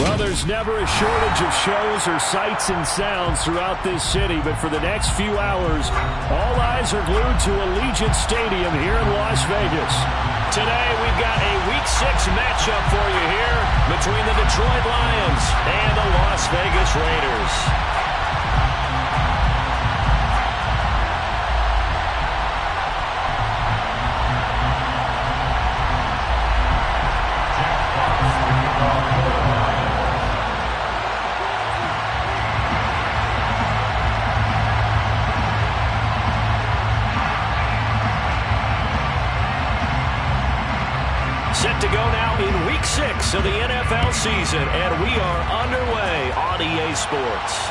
Well, there's never a shortage of shows or sights and sounds throughout this city, but for the next few hours, all eyes are glued to Allegiant Stadium here in Las Vegas. Today, we've got a Week 6 matchup for you here between the Detroit Lions and the Las Vegas Raiders. Set to go now in Week 6 of the NFL season, and we are underway on EA Sports.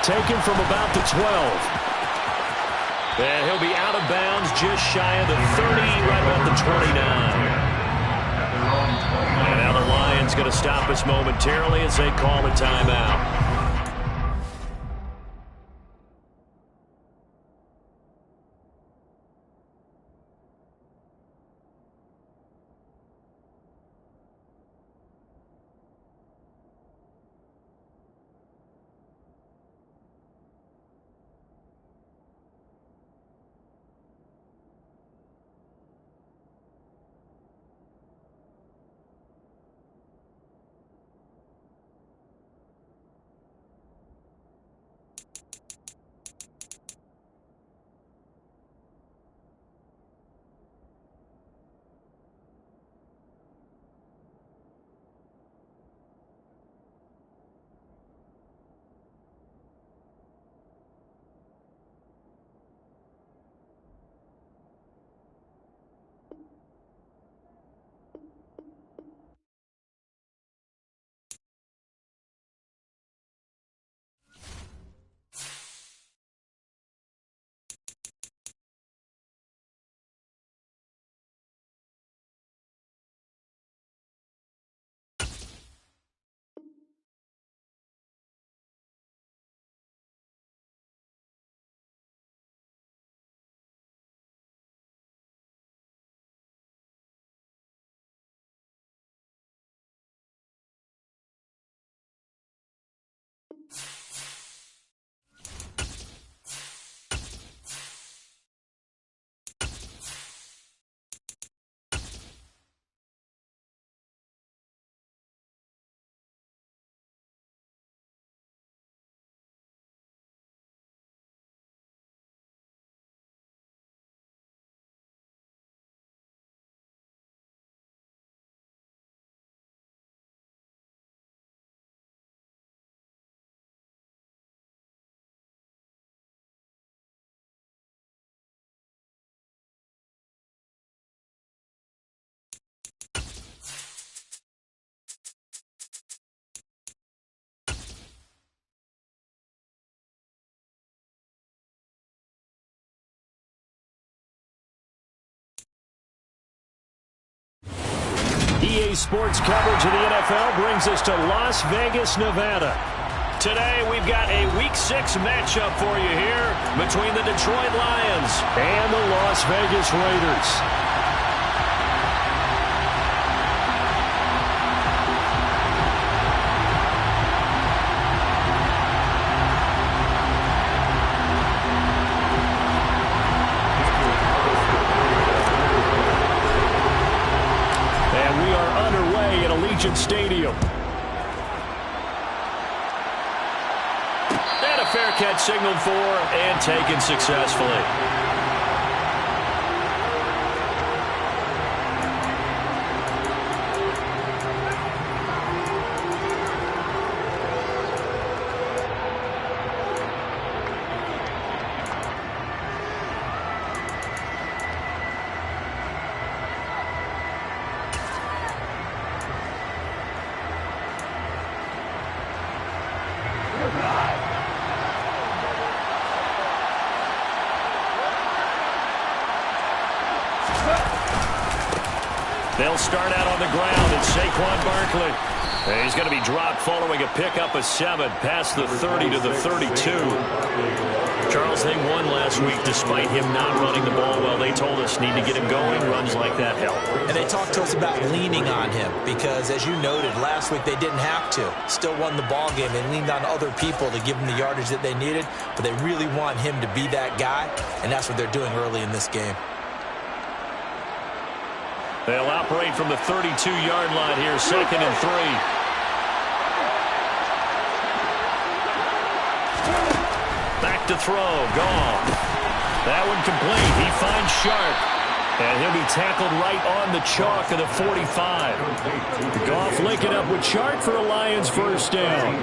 Taken from about the 12. And he'll be out of bounds just shy of the 30, right about the 29. And now the Lions going to stop us momentarily as they call a timeout. EA Sports coverage of the NFL brings us to Las Vegas, Nevada. Today, we've got a Week 6 matchup for you here between the Detroit Lions and the Las Vegas Raiders. Stadium. And a fair catch signaled for and taken successfully. They'll start out on the ground. It's Saquon Barkley. And he's going to be dropped following a pickup of 7 past the 30 to the 32. Charles, they won last week despite him not running the ball well. They told us need to get him going. Runs like that help. And they talked to us about leaning on him because, as you noted, last week they didn't have to. Still won the ball game. They leaned on other people to give them the yardage that they needed, but they really want him to be that guy, and that's what they're doing early in this game. They'll operate from the 32-yard line here, 2nd and 3. Back to throw, Goff. That one complete. He finds Sharp. And he'll be tackled right on the chalk of the 45. Goff linking up with Sharp for a Lions first down.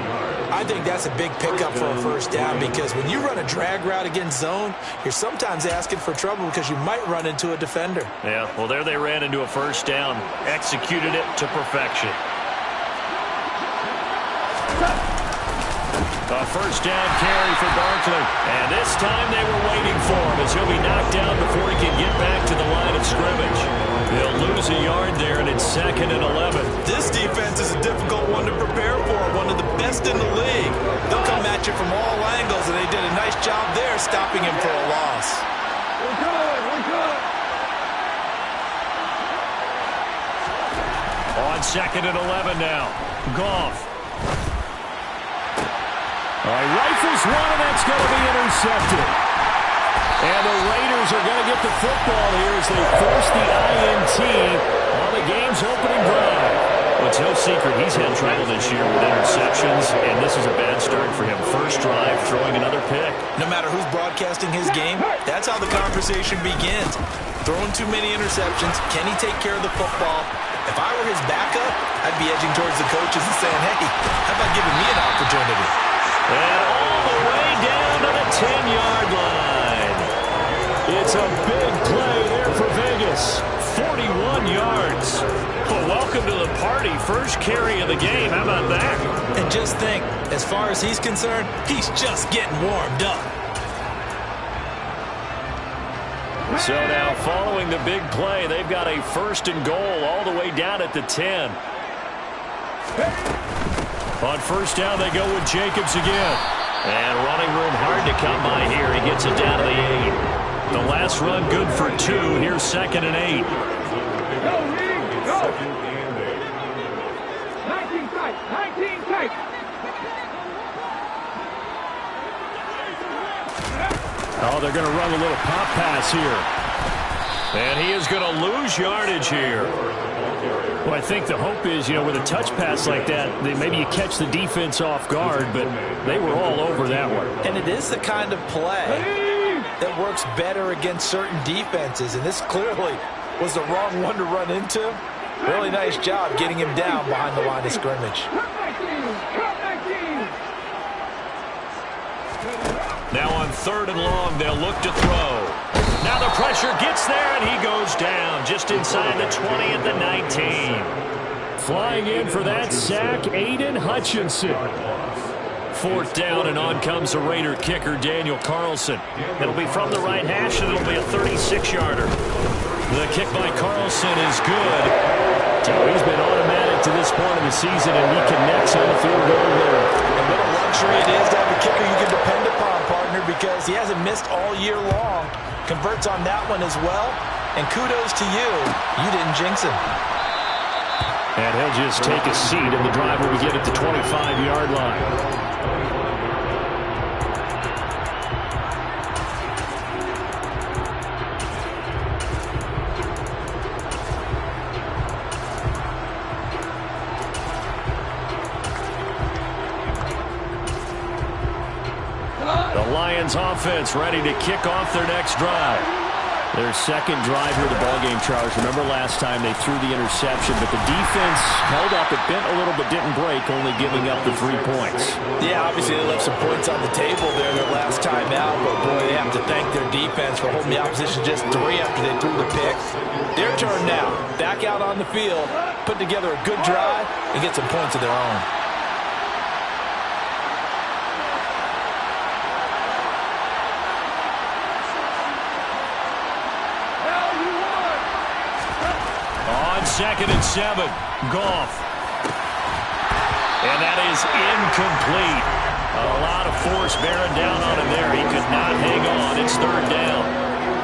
I think that's a big pickup for a first down because when you run a drag route against zone, you're sometimes asking for trouble because you might run into a defender. Yeah, well, there they ran into a first down. Executed it to perfection. A first down carry for Barkley. And this time they were waiting for him as he'll be knocked down before he can get back to the line of scrimmage. They'll lose a yard there, and it's 2nd and 11. This defense is a difficult one to prepare for, one of the best in the league. They'll come at you from all angles, and they did a nice job there stopping him for a loss. We're good. On 2nd and 11 now. Goff. All right, rifles one, and that's going to be intercepted. And the Raiders are going to get the football here as they force the INT on the game's opening drive. Well, it's no secret he's had trouble this year with interceptions, and this is a bad start for him. First drive, throwing another pick. No matter who's broadcasting his game, that's how the conversation begins. Throwing too many interceptions, can he take care of the football? If I were his backup, I'd be edging towards the coaches and saying, hey, how about giving me an opportunity? And all the way down to the 10-yard line. It's a big play there for Vegas. 41 yards. Well, welcome to the party. First carry of the game. How about that? And just think, as far as he's concerned, he's just getting warmed up. So now, following the big play, they've got a 1st and goal all the way down at the 10. On first down, they go with Jacobs again. And running room hard to come by here. He gets it down to the 8. The last run good for 2. Here's 2nd and 8. Go, Reed, go! 19 tight. Oh, they're going to run a little pop pass here. And he is going to lose yardage here. Well, I think the hope is, with a touch pass like that, maybe you catch the defense off guard, but they were all over that one. And it is the kind of play that works better against certain defenses, and this clearly was the wrong one to run into. Really nice job getting him down behind the line of scrimmage. Now on 3rd and long, they'll look to throw. Now the pressure gets there, and he goes down just inside the 20 at the 19. Flying in for that sack, Aiden Hutchinson. 4th down, and on comes the Raider kicker, Daniel Carlson. It'll be from the right hash, and it'll be a 36-yarder. The kick by Carlson is good. So he's been automatic to this point of the season, and he connects on the field goal there. And what a luxury it is to have a kicker you can depend upon, partner, because he hasn't missed all year long. Converts on that one as well. And kudos to you. You didn't jinx him. And he'll just take a seat, and the drive will begin at the 25-yard line. The Lions offense ready to kick off their next drive. Their second drive here of the ballgame, Charles. Remember last time they threw the interception, but the defense held up. It bent a little but didn't break, only giving up the 3 points. Yeah, obviously they left some points on the table there their last time out, but boy, they have to thank their defense for holding the opposition just 3 after they threw the pick. Their turn now. Back out on the field, put together a good drive, and get some points of their own. On 2nd and 7, Goff. And that is incomplete. A lot of force bearing down on him there. He could could not hang on. It's third down.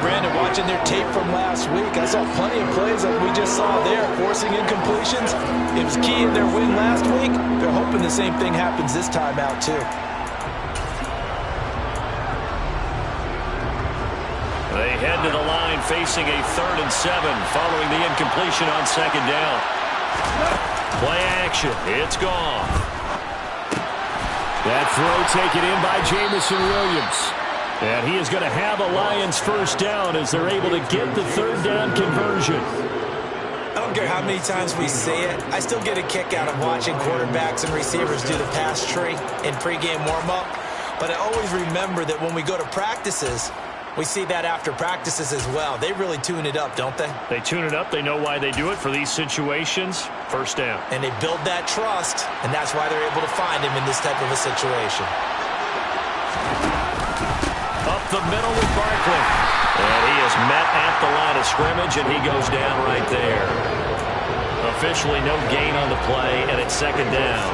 Brandon, watching their tape from last week, I saw plenty of plays like we just saw there, forcing incompletions. It was key in their win last week. They're hoping the same thing happens this time out, too. They head to the line facing a 3rd and 7 following the incompletion on second down. Play action. It's gone. That throw taken in by Jamison Williams. And he is going to have a Lions first down as they're able to get the 3rd down conversion. I don't care how many times we say it, I still get a kick out of watching quarterbacks and receivers do the pass tree in pregame warm-up. But I always remember that when we go to practices, we see that after practices as well. They really tune it up, don't they? They tune it up. They know why they do it for these situations. First down. And they build that trust, and that's why they're able to find him in this type of a situation. Up the middle with Barkley. And he is met at the line of scrimmage, and he goes down right there. Officially no gain on the play, and it's second down.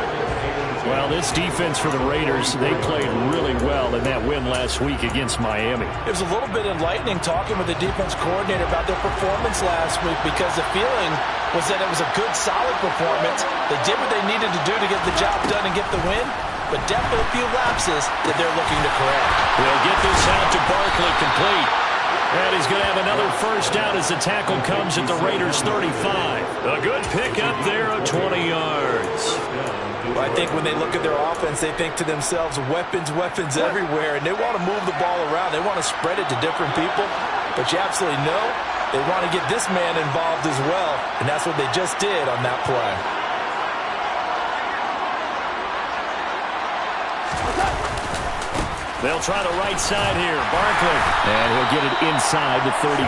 Well, this defense for the Raiders, they played really well in that win last week against Miami. It was a little bit enlightening talking with the defense coordinator about their performance last week because the feeling was that it was a good, solid performance. They did what they needed to do to get the job done and get the win, but definitely a few lapses that they're looking to correct. We'll get this out to Barkley complete. And he's going to have another first down as the tackle comes at the Raiders' 35. A good pickup there of 20 yards. Well, I think when they look at their offense, they think to themselves, weapons, weapons everywhere, and they want to move the ball around. They want to spread it to different people, but you absolutely know they want to get this man involved as well, and that's what they just did on that play. They'll try the right side here. Barkley. And he'll get it inside the 35.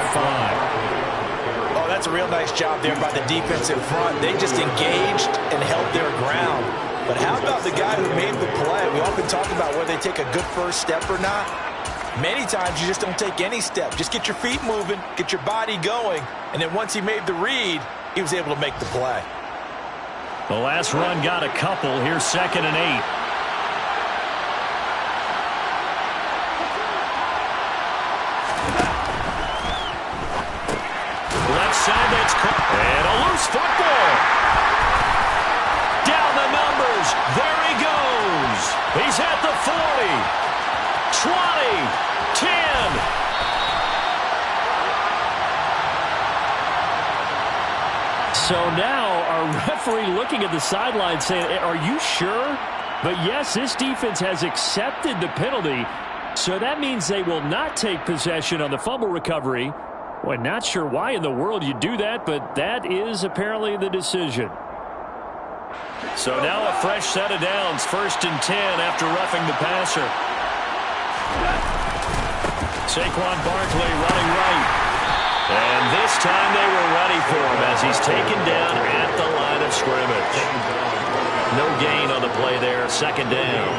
Oh, that's a real nice job there by the defense in front. They just engaged and held their ground. But how about the guy who made the play? We often talk about whether they take a good first step or not. Many times you just don't take any step. Just get your feet moving, get your body going, and then once he made the read, he was able to make the play. The last run got a couple. Here's 2nd and 8. Left side, that's caught. And a loose football. Down the numbers. There he goes. He's at the 40. 20. 10. So now our referee looking at the sideline saying, are you sure? But yes, this defense has accepted the penalty. So that means they will not take possession on the fumble recovery. Well, not sure why in the world you do that, but that is apparently the decision. So now a fresh set of downs, 1st and 10 after roughing the passer. Saquon Barkley running right. And this time they were ready for him as he's taken down at the line of scrimmage. No gain on the play there, 2nd down.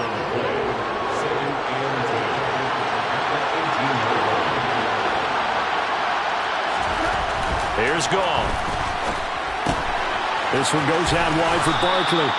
Here's gone. This one goes out wide for Barkley.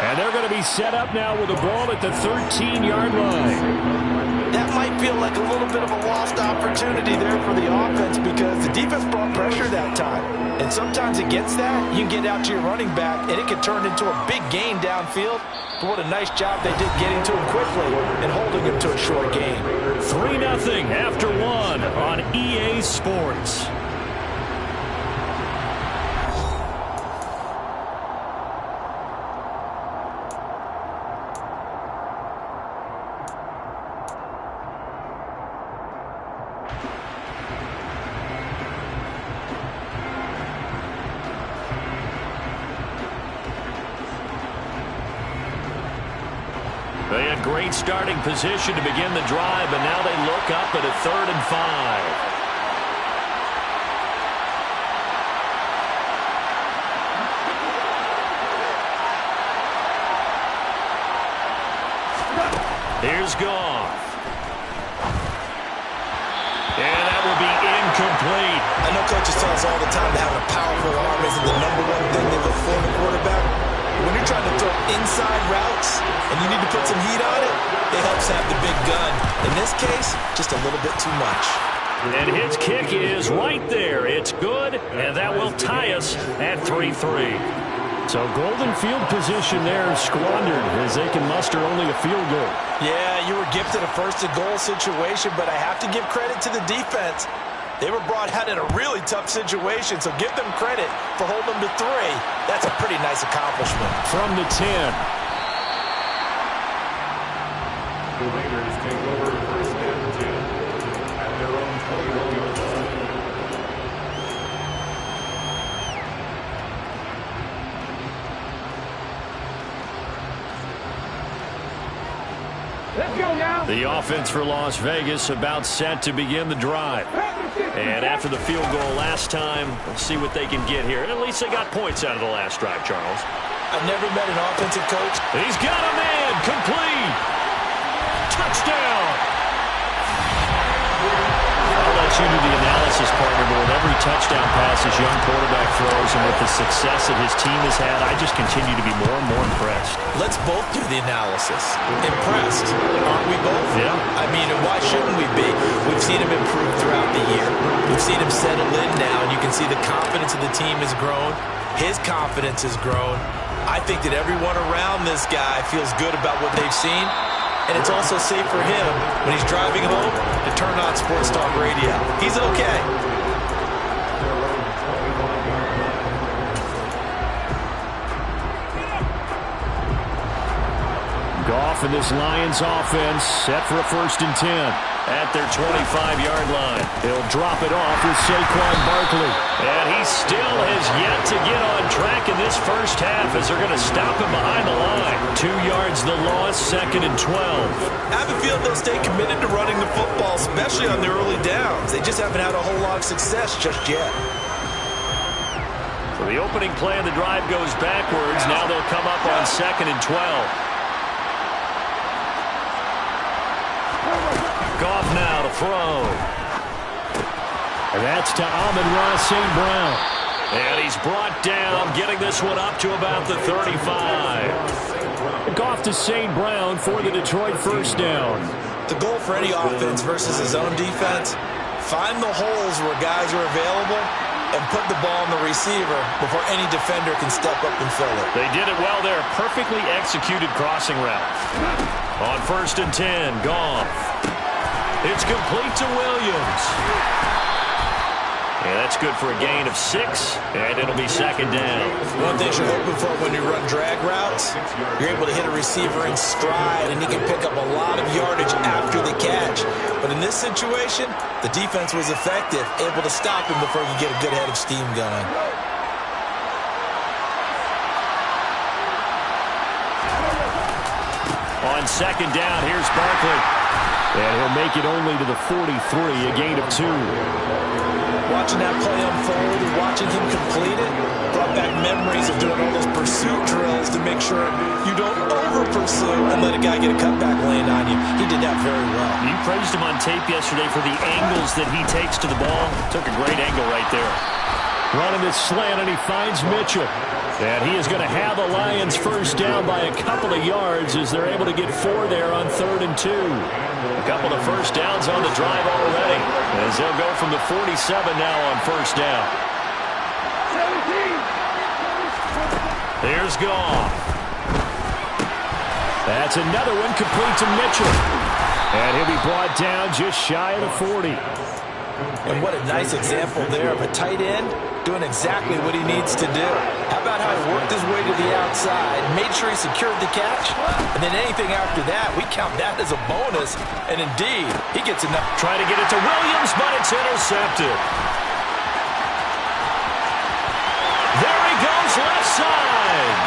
And they're going to be set up now with the ball at the 13-yard line. That might feel like a little bit of a lost opportunity there for the offense because the defense brought pressure that time. And sometimes against that, you can get out to your running back, and it can turn into a big gain downfield. But what a nice job they did getting to him quickly and holding him to a short gain. 3-0 after 1 on EA Sports. They had great starting position to begin the drive, and now they look up at a 3rd and 5. Here's Goff. And that will be incomplete. I know coaches tell us all the time that having a powerful arm isn't the #1 thing they look for in a quarterback. When you're trying to throw inside routes and you need to put some heat on it, it helps have the big gun. In this case, just a little bit too much. And his kick is right there. It's good, and that will tie us at 3-3. So golden field position there squandered as they can muster only a field goal. Yeah, you were gifted a first-and-goal situation, but I have to give credit to the defense. They were brought out in a really tough situation, so give them credit for holding them to 3. That's a pretty nice accomplishment. From the 10. The Raiders take over first and 10 at their own 21-yard line. Let's go now. The offense for Las Vegas about set to begin the drive. And after the field goal last time, we'll see what they can get here. At least they got points out of the last drive, Charles. I've never met an offensive coach. He's got a man. Complete. Touchdown. I'll let you do the analysis, partner, but with every touchdown pass this young quarterback throws and with the success that his team has had, I just continue to be more and more impressed. Let's both do the analysis. Impressed, aren't we both? Yeah. I mean, and why shouldn't we be? We've seen him improve throughout the year. We've seen him settle in now, and you can see the confidence of the team has grown. His confidence has grown. I think that everyone around this guy feels good about what they've seen. And it's also safe for him when he's driving home to turn on Sports Talk Radio. He's okay. Goff and this Lions offense set for a 1st and 10 at their 25-yard line. He'll drop it off with Saquon Barkley. And he still has yet to get on track in this first half as they're going to stop him behind the line. 2 yards the loss, 2nd and 12. I have a feeling they'll stay committed to running the football, especially on the early downs. They just haven't had a whole lot of success just yet. So the opening play of the drive goes backwards. Now they'll come up on 2nd and 12. Goff now to throw. And that's to Amon-Ra St. Brown. And he's brought down, getting this one up to about the 35. Goff to St. Brown for the Detroit 1st down. The goal for any offense versus his own defense, find the holes where guys are available and put the ball on the receiver before any defender can step up and fill it. They did it well there. Perfectly executed crossing route. On 1st and 10, Goff. It's complete to Williams. Yeah, that's good for a gain of 6, and it'll be 2nd down. One thing you're hoping for when you run drag routes, you're able to hit a receiver in stride, and he can pick up a lot of yardage after the catch. But in this situation, the defense was effective, able to stop him before he could get a good head of steam going. On 2nd down, here's Barkley. And he'll make it only to the 43, a gain of 2. Watching that play unfold and watching him complete it brought back memories of doing all those pursuit drills to make sure you don't over-pursue and let a guy get a cutback lane on you. He did that very well. You praised him on tape yesterday for the angles that he takes to the ball. Took a great angle right there. Running this slant, and he finds Mitchell. And he is going to have the Lions 1st down by a couple of yards as they're able to get 4 there on 3rd and 2. A couple of 1st downs on the drive already as they'll go from the 47 now on 1st down. 17. Here's Goff. That's another one complete to Mitchell. And he'll be brought down just shy of the 40. And what a nice example there of a tight end doing exactly what he needs to do. How about how he worked his way to the outside, made sure he secured the catch, and then anything after that, we count that as a bonus. And indeed, he gets enough. Trying to get it to Williams, but it's intercepted. There he goes, left side.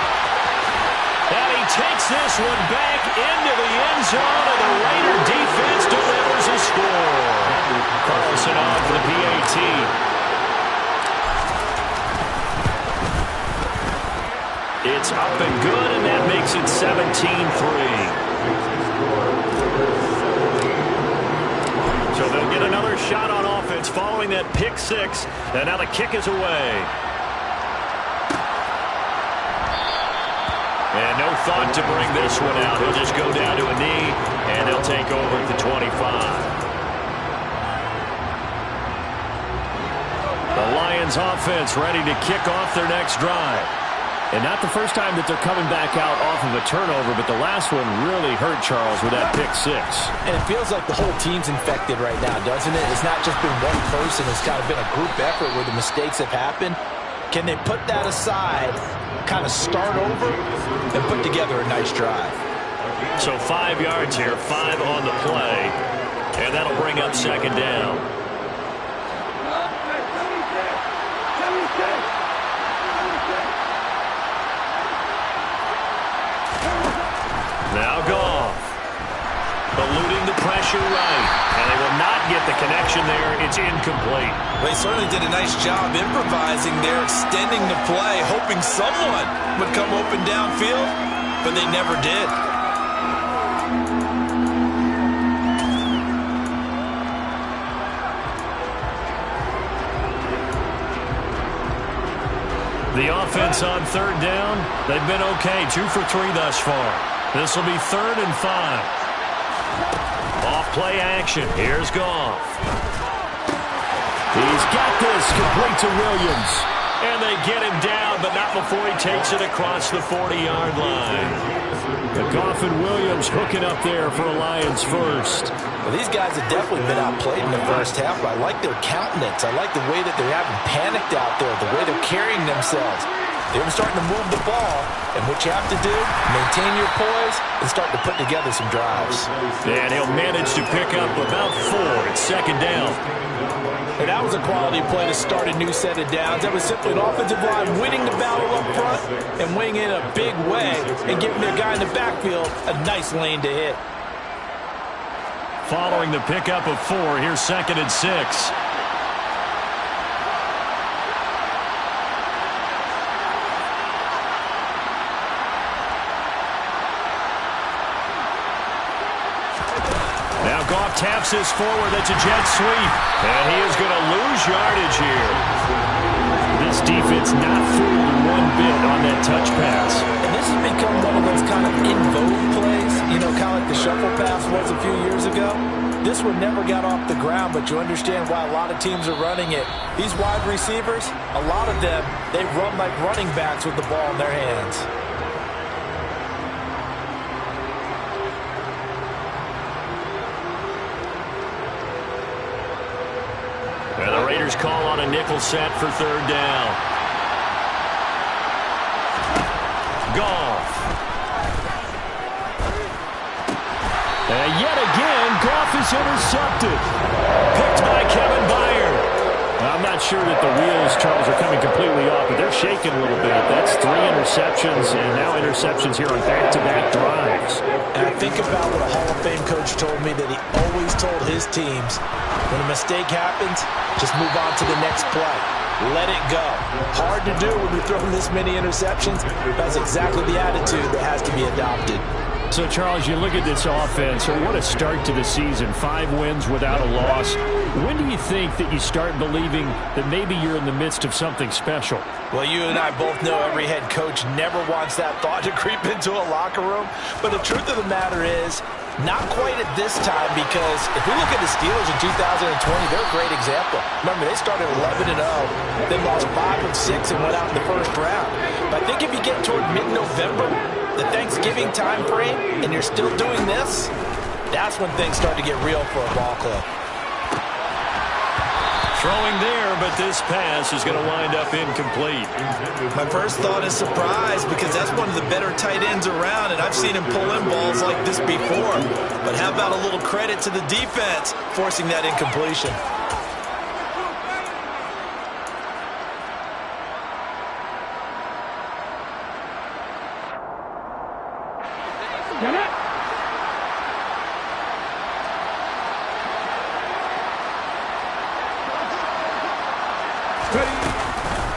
And he takes this one back into the end zone, and the Raider defense delivers a score. Carlson on for the PAT. It's up and good, and that makes it 17-3. So they'll get another shot on offense following that pick 6, and now the kick is away. And no thought to bring this one out. He'll just go down to a knee, and he'll take over at the 25. The Lions offense ready to kick off their next drive. And not the first time that they're coming back out off of a turnover, but the last one really hurt Charles with that pick six. And it feels like the whole team's infected right now, doesn't it? It's not just been one person. It's kind of been a group effort where the mistakes have happened. Can they put that aside, kind of start over, and put together a nice drive? So 5 yards here, 5 on the play, and that'll bring up second down. Now Goff, eluding the pressure right, and they will not get the connection there. It's incomplete. They certainly did a nice job improvising there, extending the play, hoping someone would come open downfield, but they never did. The offense on third down, they've been okay, 2 for 3 thus far. This will be 3rd and 5. Off play action. Here's Goff. He's got this complete to Williams. And they get him down, but not before he takes it across the 40-yard line. The Goff and Williams hooking up there for a Lions first. Well, these guys have definitely been outplayed in the first half, but I like their countenance. I like the way that they're having panicked out there, the way they're carrying themselves. They're starting to move the ball, and what you have to do, maintain your poise and start to put together some drives. And he'll manage to pick up about 4 at second down. And that was a quality play to start a new set of downs. That was simply an offensive line winning the battle up front and winning in a big way and giving their guy in the backfield a nice lane to hit. Following the pickup of 4, here's 2nd and 6. Now Goff taps this forward. That's a jet sweep. And he is going to lose yardage here. This defense not fooled one bit on that touch pass. And this has become one of those kind of in vogue plays, you know, kind of like the shuffle pass was a few years ago. This one never got off the ground, but you understand why a lot of teams are running it. These wide receivers, a lot of them, they run like running backs with the ball in their hands. And the Raiders call on a nickel set for 3rd down. Goff. And yet again, Goff is intercepted. Picked by Kevin Byard. I'm not sure that the wheels, Charles, are coming completely off, but they're shaking a little bit. That's 3 interceptions, and now interceptions here on back-to-back drives. And I think about what a Hall of Fame coach told me that he always told his teams, when a mistake happens, just move on to the next play. Let it go. Hard to do when you're throwing this many interceptions. That's exactly the attitude that has to be adopted. So, Charles, you look at this offense, what a start to the season. 5 wins without a loss. When do you think that you start believing that maybe you're in the midst of something special? Well, you and I both know every head coach never wants that thought to creep into a locker room. But the truth of the matter is, not quite at this time, because if we look at the Steelers in 2020, they're a great example. Remember, they started 11-0, then lost 5 of 6 and went out in the first round. But I think if you get toward mid-November, the Thanksgiving time frame, and you're still doing this, that's when things start to get real for a ball club. Throwing there, but this pass is going to wind up incomplete. My first thought is surprise, because that's one of the better tight ends around, and I've seen him pull in balls like this before. But how about a little credit to the defense forcing that incompletion?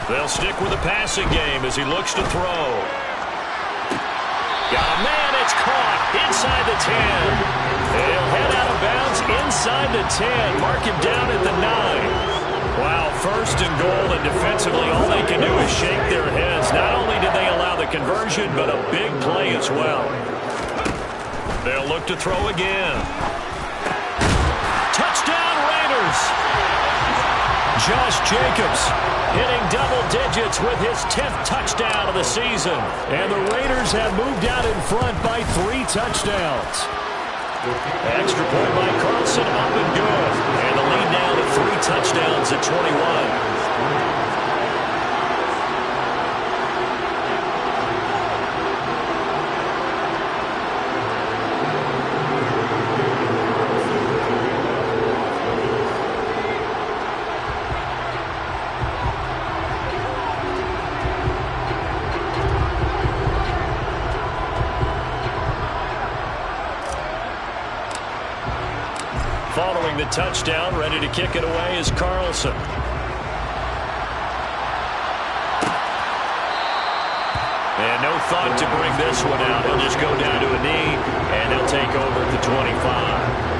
They'll stick with the passing game as he looks to throw. Got a man, it's caught inside the 10. He'll head out of bounds inside the 10. Mark him down at the 9. Wow, first and goal, and defensively all they can do is shake their heads. Not only did they allow the conversion, but a big play as well. They'll look to throw again. Touchdown Raiders! Josh Jacobs hitting double digits with his 10th touchdown of the season. And the Raiders have moved out in front by 3 touchdowns. Extra point by Carlson, up and good. And the lead now to 3 touchdowns at 21. Following the touchdown, ready to kick it away is Carlson. And no thought to bring this one out. He'll just go down to a knee, and he'll take over at the 25.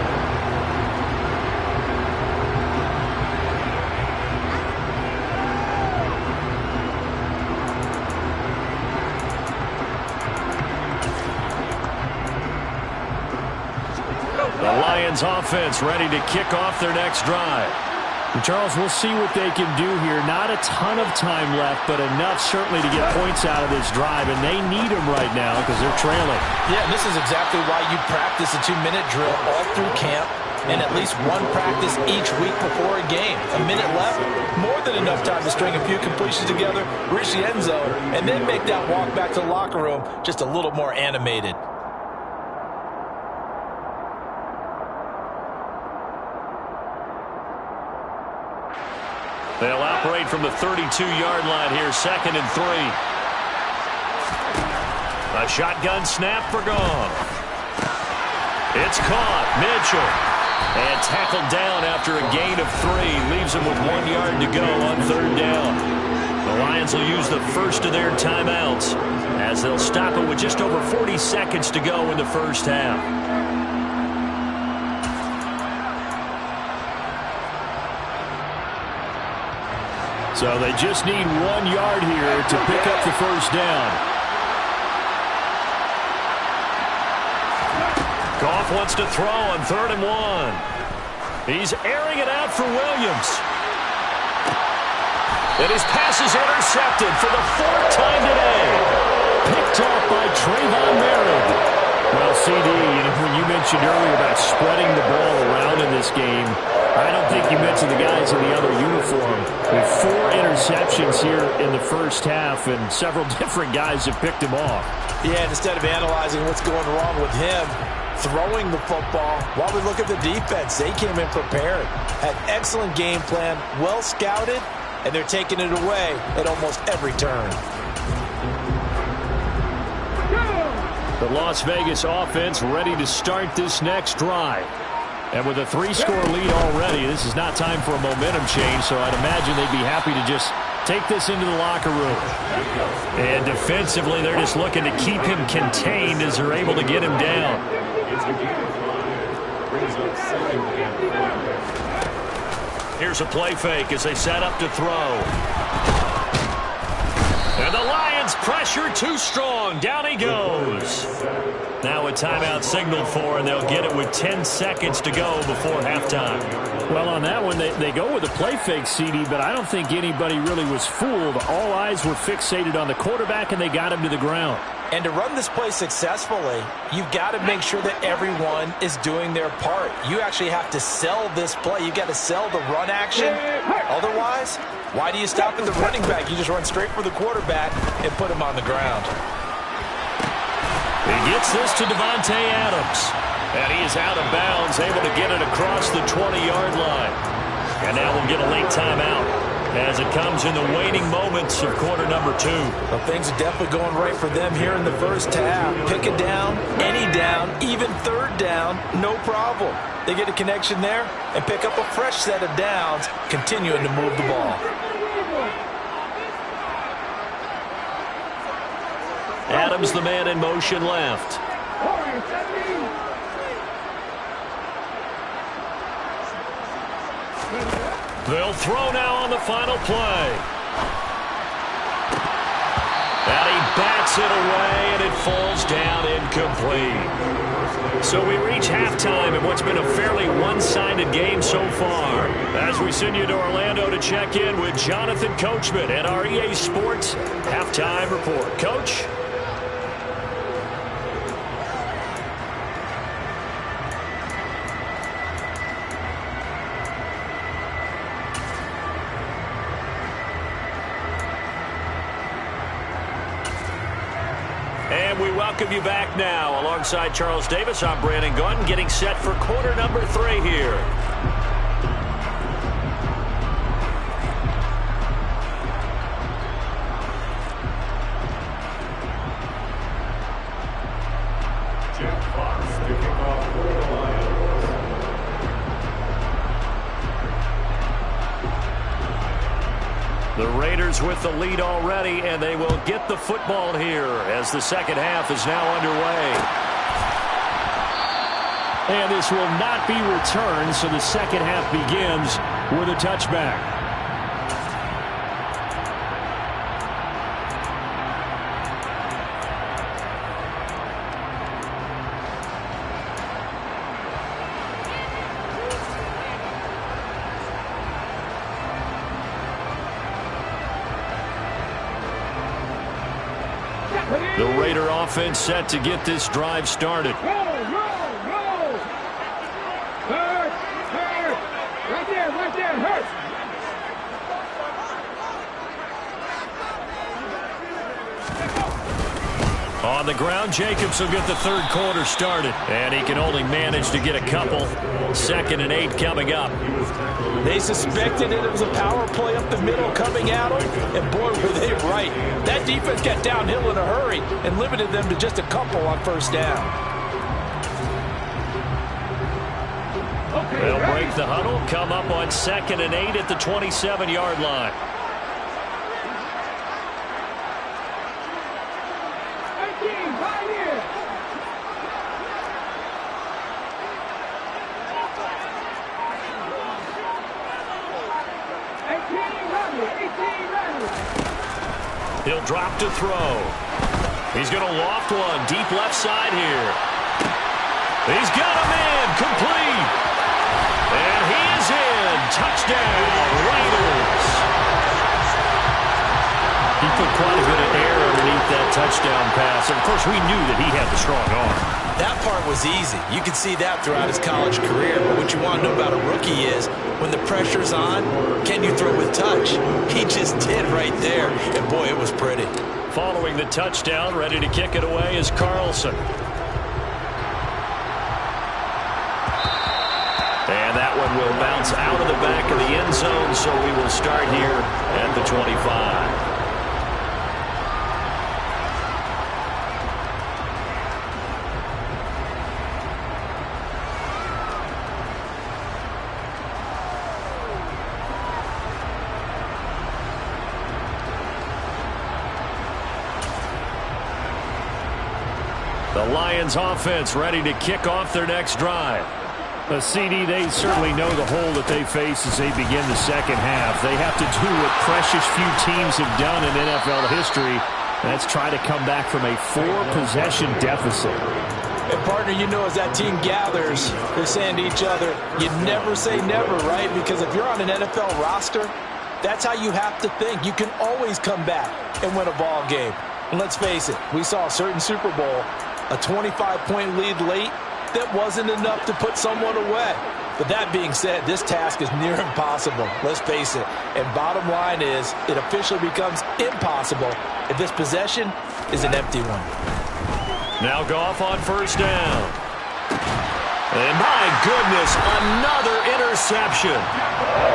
The Lions offense ready to kick off their next drive. And Charles, we'll see what they can do here. Not a ton of time left, but enough certainly to get points out of this drive, and they need them right now because they're trailing. Yeah, and this is exactly why you practice a 2-minute drill all through camp and at least one practice each week before a game. A minute left, more than enough time to string a few completions together, reach the end zone, and then make that walk back to the locker room just a little more animated. They'll operate from the 32-yard line here, 2nd and 3. A shotgun snap for Goff. It's caught. Mitchell. And tackled down after a gain of 3. Leaves him with 1 yard to go on 3rd down. The Lions will use the first of their timeouts as they'll stop it with just over 40 seconds to go in the first half. So they just need 1 yard here to pick up the first down. Goff wants to throw on 3rd and 1. He's airing it out for Williams. And his pass is intercepted for the 4th time today. Picked off by Trayvon Merritt. Well, CD, when you mentioned earlier about spreading the ball around in this game, I don't think you mentioned the guys in the other uniform. With 4 interceptions here in the first half, and several different guys have picked him off. Yeah, and instead of analyzing what's going wrong with him, throwing the football, while we look at the defense, they came in prepared. Had excellent game plan, well scouted, and they're taking it away at almost every turn. The Las Vegas offense ready to start this next drive. And with a 3-score lead already, this is not time for a momentum change, so I'd imagine they'd be happy to just take this into the locker room. And defensively, they're just looking to keep him contained as they're able to get him down. Here's a play fake as they set up to throw. And the Lions pressure too strong. Down he goes. Now a timeout signaled for, and they'll get it with 10 seconds to go before halftime. Well, on that one, they go with a play fake, CD, but I don't think anybody really was fooled. All eyes were fixated on the quarterback, and they got him to the ground. And to run this play successfully, you've got to make sure that everyone is doing their part. You actually have to sell this play. You've got to sell the run action. Otherwise, why do you stop at the running back? You just run straight for the quarterback and put him on the ground. He gets this to Devontae Adams. And he is out of bounds, able to get it across the 20-yard line. And now we'll get a late timeout as it comes in the waning moments of quarter number 2. Well, things are definitely going right for them here in the first half. Pick a down, any down, even 3rd down, no problem. They get a connection there and pick up a fresh set of downs, continuing to move the ball. Adams, the man in motion left. They'll throw now on the final play. And he bats it away, and it falls down incomplete. So we reach halftime in what's been a fairly one-sided game so far. As we send you to Orlando to check in with Jonathan Coachman at our EA Sports Halftime Report. Coach? And we welcome you back now. Alongside Charles Davis, I'm Brandon Gunn, getting set for quarter number 3 here. Jeff Fox to kick off for the Lions. The Raiders with the lead already, and they will get the football here as the second half is now underway. And this will not be returned, so the second half begins with a touchback. The Raider offense set to get this drive started. Roll! Hurt! Right there, hurt! On the ground, Jacobs will get the third quarter started, and he can only manage to get a couple. 2nd and 8 coming up. They suspected it was a power play up the middle coming at them, and boy, were they right. That defense got downhill in a hurry and limited them to just a couple on first down. They'll break the huddle, come up on 2nd and 8 at the 27-yard line. He'll drop to throw. He's going to loft one deep left side here. He's got him in, complete. And he is in. Touchdown, Raiders. He put quite a bit of air underneath that touchdown pass. And of course, we knew that he had the strong arm. That part was easy. You could see that throughout his college career. But what you want to know about a rookie is when the pressure's on, can you throw with touch? He just did right there. And boy, it was pretty. Following the touchdown, ready to kick it away is Carlson. And that one will bounce out of the back of the end zone, so we will start here at the 25. The Lions offense ready to kick off their next drive. A CD, they certainly know the hole that they face as they begin the second half. They have to do what precious few teams have done in NFL history. That's try to come back from a 4-possession deficit. And partner, you know, as that team gathers, they're saying to each other, you never say never, right? Because if you're on an NFL roster, that's how you have to think. You can always come back and win a ball game. And let's face it, we saw a certain Super Bowl, a 25-point lead late, that wasn't enough to put someone away. But that being said, this task is near impossible. Let's face it. And bottom line is, it officially becomes impossible if this possession is an empty one. Now Goff on first down. And my goodness, another interception.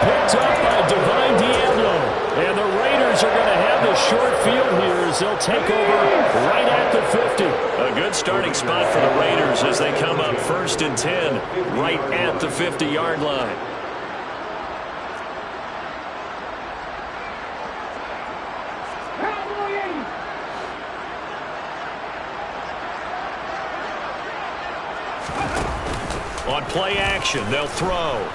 Picked up by Divine Diablo. And the Raiders are going to have the short field here as they'll take over right at the 50. A good starting spot for the Raiders as they come up 1st and 10 right at the 50-yard line. On play action, they'll throw.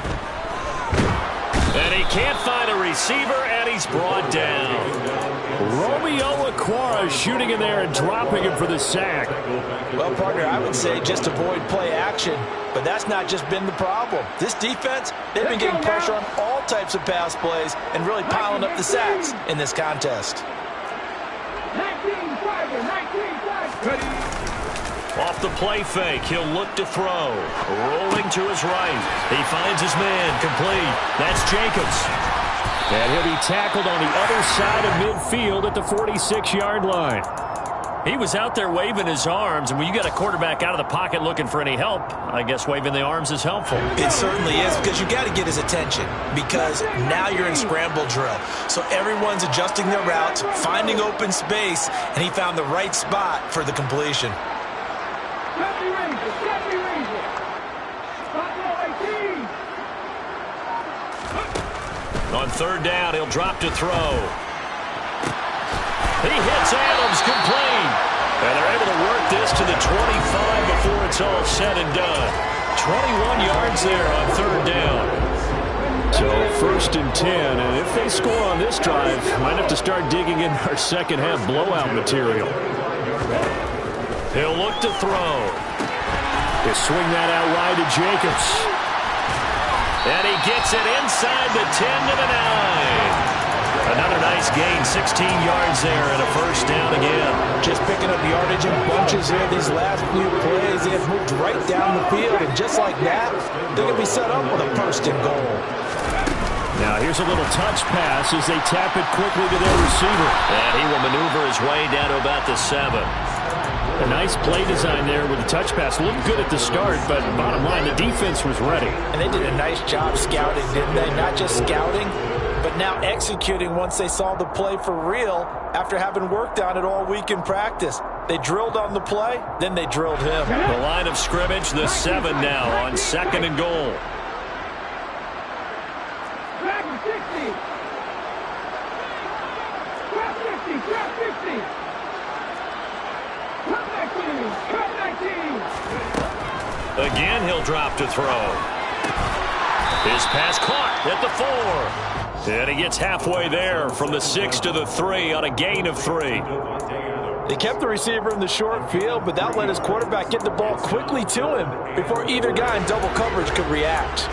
And he can't find a receiver, and he's brought down. Romeo Okwara shooting in there and dropping him for the sack. Well, partner, I would say just avoid play action, but that's not just been the problem. This defense, they've been getting pressure on all types of pass plays and really piling up the sacks in this contest. 19-5. Off the play fake, he'll look to throw. Rolling to his right. He finds his man, complete. That's Jacobs. And he'll be tackled on the other side of midfield at the 46-yard line. He was out there waving his arms, and when you got a quarterback out of the pocket looking for any help, I guess waving the arms is helpful. It certainly is, because you got to get his attention, because now you're in scramble drill. So everyone's adjusting their routes, finding open space, and he found the right spot for the completion. On third down, he'll drop to throw. He hits Adams, complete. And they're able to work this to the 25 before it's all said and done. 21 yards there on third down. So 1st and 10, and if they score on this drive, might have to start digging in our second half blowout material. He'll look to throw. He'll swing that out wide to Jacobs. And he gets it inside the 10 to the 9. Another nice gain, 16 yards there and a first down again. Just picking up yardage in bunches here these last few plays. They have moved right down the field, and just like that, they're going to be set up with a 1st and goal. Now here's a little touch pass as they tap it quickly to their receiver. And he will maneuver his way down to about the 7. A nice play design there with the touch pass. Looked good at the start, but bottom line, the defense was ready. And they did a nice job scouting, didn't they? Not just scouting, but now executing once they saw the play for real after having worked on it all week in practice. They drilled on the play, then they drilled him. The line of scrimmage, the 7 now on 2nd and goal. Again, he'll drop to throw. His pass caught at the 4. And he gets halfway there from the 6 to the 3 on a gain of 3. They kept the receiver in the short field, but that let his quarterback get the ball quickly to him before either guy in double coverage could react.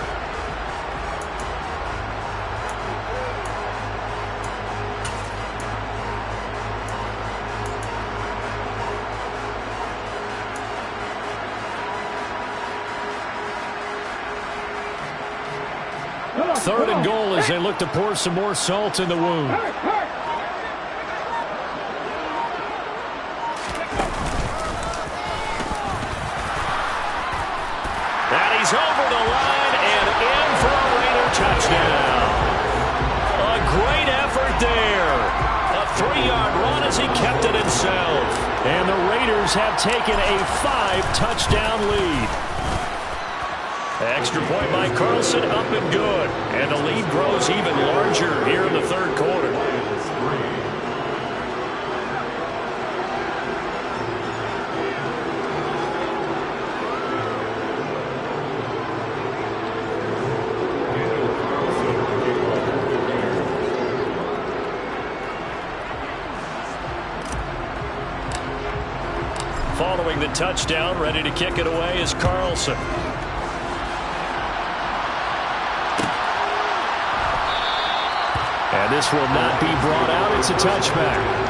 Third and goal as they look to pour some more salt in the wound. And he's over the line and in for a Raider touchdown. A great effort there. A 3-yard run as he kept it himself. And the Raiders have taken a 5-touchdown lead. Extra point by Carlson, up and good. And the lead grows even larger here in the third quarter. Following the touchdown, ready to kick it away is Carlson. And this will not be brought out. It's a touchback.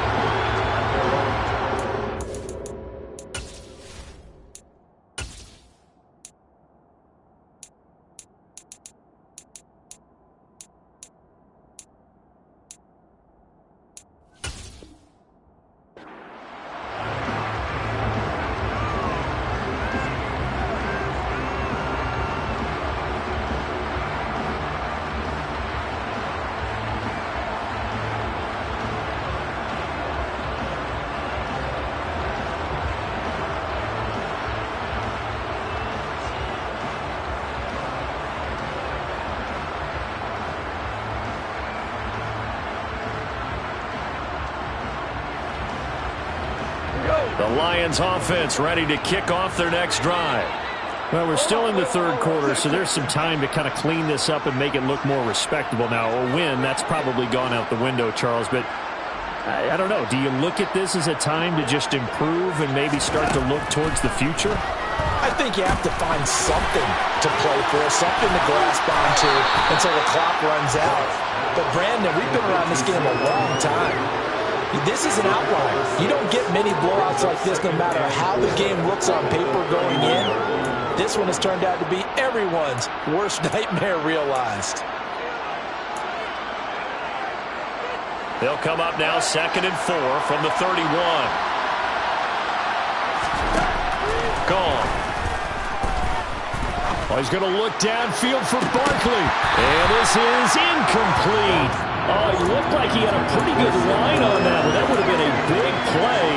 The Lions offense ready to kick off their next drive. Well, we're still in the third quarter, so there's some time to kind of clean this up and make it look more respectable now. A win, that's probably gone out the window, Charles, but I don't know. Do you look at this as a time to just improve and maybe start to look towards the future? I think you have to find something to play for, something to grasp onto until the clock runs out. But, Brandon, we've been around this game a long time. This is an outlier. You don't get many blowouts like this no matter how the game looks on paper going in. This one has turned out to be everyone's worst nightmare realized. They'll come up now 2nd and 4 from the 31. Gone. Oh, he's going to look downfield for Barkley. And this is incomplete. Oh, he looked like he had a pretty good line on that one. That would have been a big play,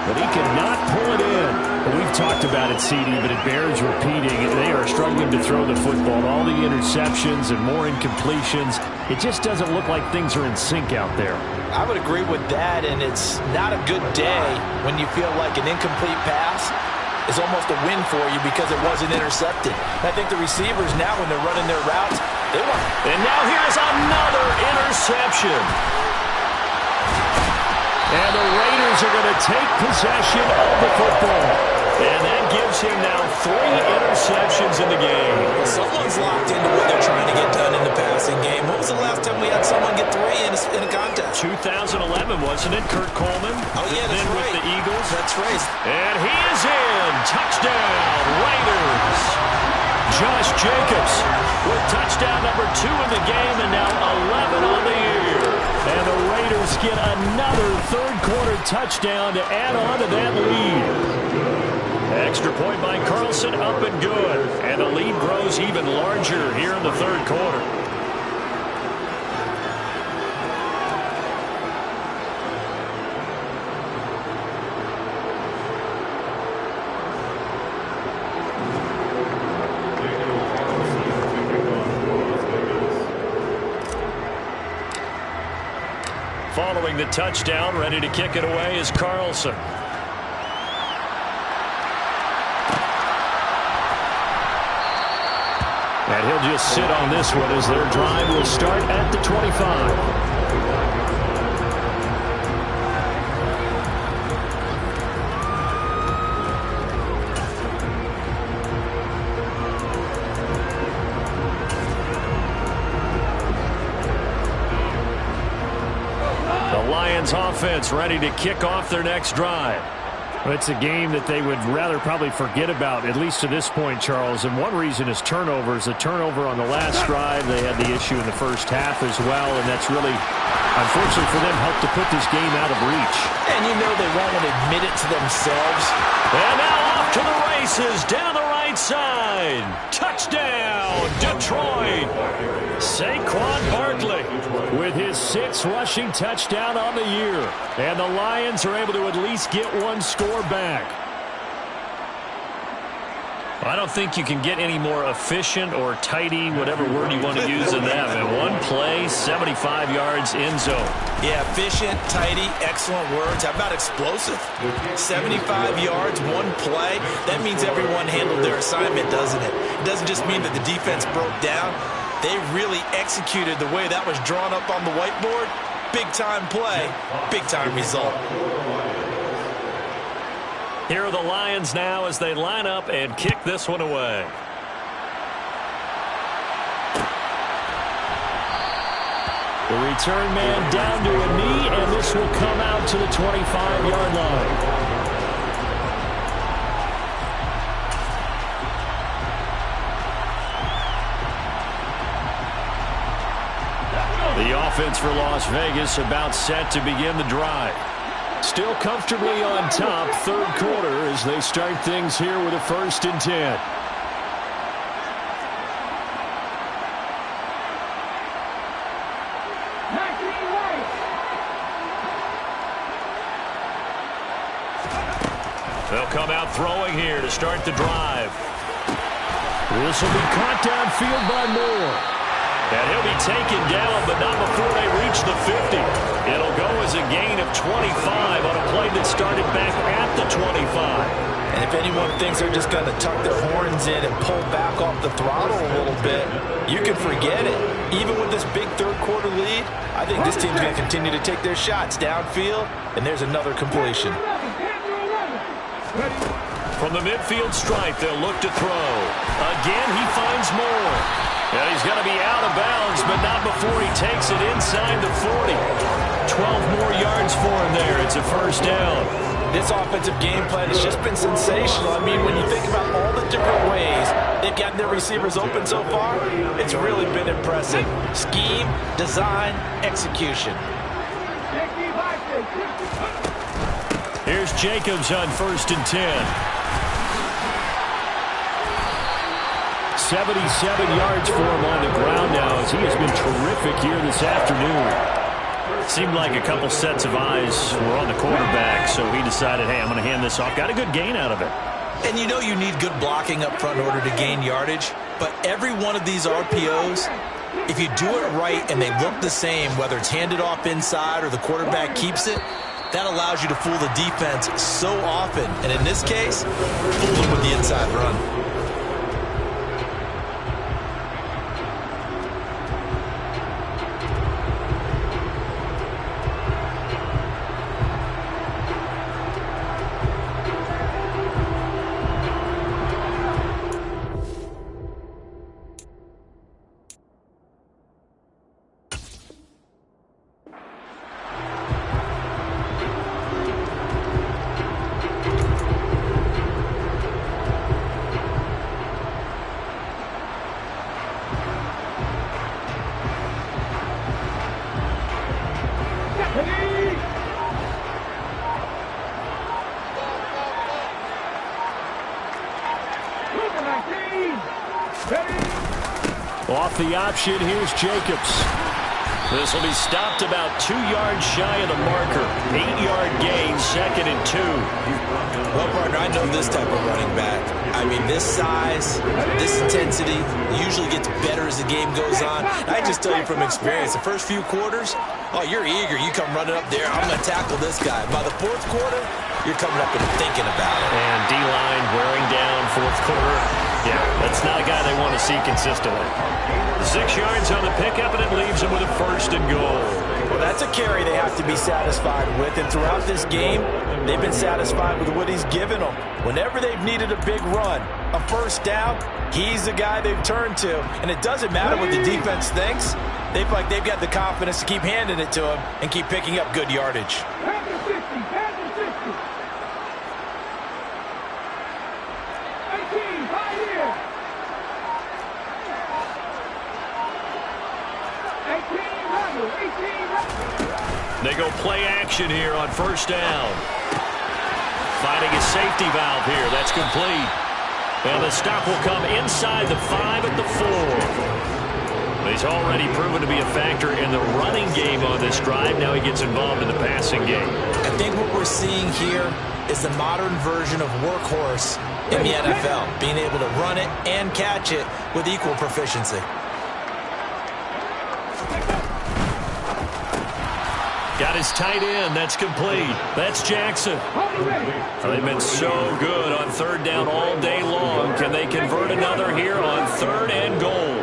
but he could not pull it in. Well, we've talked about it, CD, but it bears repeating. They are struggling to throw the football. All the interceptions and more incompletions. It just doesn't look like things are in sync out there. I would agree with that, and it's not a good day when you feel like an incomplete pass is almost a win for you because it wasn't intercepted. I think the receivers now, when they're running their routes, they want. And now here's another interception. And the Raiders are going to take possession of the football. And that gives him now 3 interceptions in the game. Well, someone's locked into what they're trying to get done in the passing game. When was the last time we had someone get 3 in a contest? 2011, wasn't it? Kurt Coleman. Oh, yeah, that's right. With the Eagles. That's right. And he is in. Touchdown, Raiders. Josh Jacobs with touchdown number 2 in the game and now 11 on the year. And the Raiders get another third-quarter touchdown to add on to that lead. Extra point by Carlson, up and good. And the lead grows even larger here in the third quarter. Following the touchdown, ready to kick it away is Carlson. And he'll just sit on this one as their drive will start at the 25. The Lions offense ready to kick off their next drive. It's a game that they would rather probably forget about, at least to this point, Charles. And one reason is turnovers. A turnover on the last drive. They had the issue in the first half as well, and that's really, unfortunately for them, helped to put this game out of reach. And you know they won't admit it to themselves. And now off to the races, down the right side. Touchdown, Detroit. Saquon Barkley with his 6th rushing touchdown on the year. And the Lions are able to at least get one score back. I don't think you can get any more efficient or tidy, whatever word you want to use in that. And one play, 75 yards in zone. Yeah, efficient, tidy, excellent words. How about explosive? 75 yards, one play. That means everyone handled their assignment, doesn't it? It doesn't just mean that the defense broke down. They really executed the way that was drawn up on the whiteboard. Big-time play, big-time result. Here are the Lions now as they line up and kick this one away. The return man down to a knee, and this will come out to the 25-yard line. The offense for Las Vegas about set to begin the drive. Still comfortably on top, third quarter, as they start things here with a 1st and 10. They'll come out throwing here to start the drive. This will be caught downfield by Moore. And he'll be taken down, but not before they reach the 50. It'll go as a gain of 25 on a play that started back at the 25. And if anyone thinks they're just going to tuck their horns in and pull back off the throttle a little bit, you can forget it. Even with this big third-quarter lead, I think this team's going to continue to take their shots downfield, and there's another completion. From the midfield stripe, they'll look to throw. Again, he finds more. And he's going to be out of bounds, but not before he takes it inside the 40. 12 more yards for him there. It's a first down. This offensive game plan has just been sensational. I mean, when you think about all the different ways they've gotten their receivers open so far, it's really been impressive. Scheme, design, execution. Here's Jacobs on 1st and 10. 77 yards for him on the ground now as he has been terrific here this afternoon. Seemed like a couple sets of eyes were on the quarterback, so he decided, hey, I'm going to hand this off. Got a good gain out of it. And you know you need good blocking up front in order to gain yardage, but every one of these RPOs, if you do it right and they look the same, whether it's handed off inside or the quarterback keeps it, that allows you to fool the defense so often. And in this case, fool them with the inside run. Off the option, here's Jacobs. This will be stopped about 2 yards shy of the marker. 8-yard gain, 2nd and 2. Well, partner, I know this type of running back. I mean, this size, this intensity usually gets better as the game goes on. I just tell you from experience, the first few quarters, oh, you're eager. You come running up there, I'm going to tackle this guy. By the 4th quarter, you're coming up and thinking about it. And D-line wearing down 4th quarter. Yeah, that's not a guy they want to see consistently. 6 yards on the pickup, and it leaves him with a 1st and goal. Well, that's a carry they have to be satisfied with, and throughout this game, they've been satisfied with what he's given them. Whenever they've needed a big run, a 1st down, he's the guy they've turned to. And it doesn't matter what the defense thinks. They feel like they've got the confidence to keep handing it to him and keep picking up good yardage. They go play action here on 1st down. Finding a safety valve here. That's complete. And the stop will come inside the 5 at the 4. He's already proven to be a factor in the running game on this drive. Now he gets involved in the passing game. I think what we're seeing here is the modern version of workhorse in the NFL. Being able to run it and catch it with equal proficiency. Got his tight end. That's complete. That's Jackson. They've been so good on 3rd down all day long. Can they convert another here on 3rd and goal?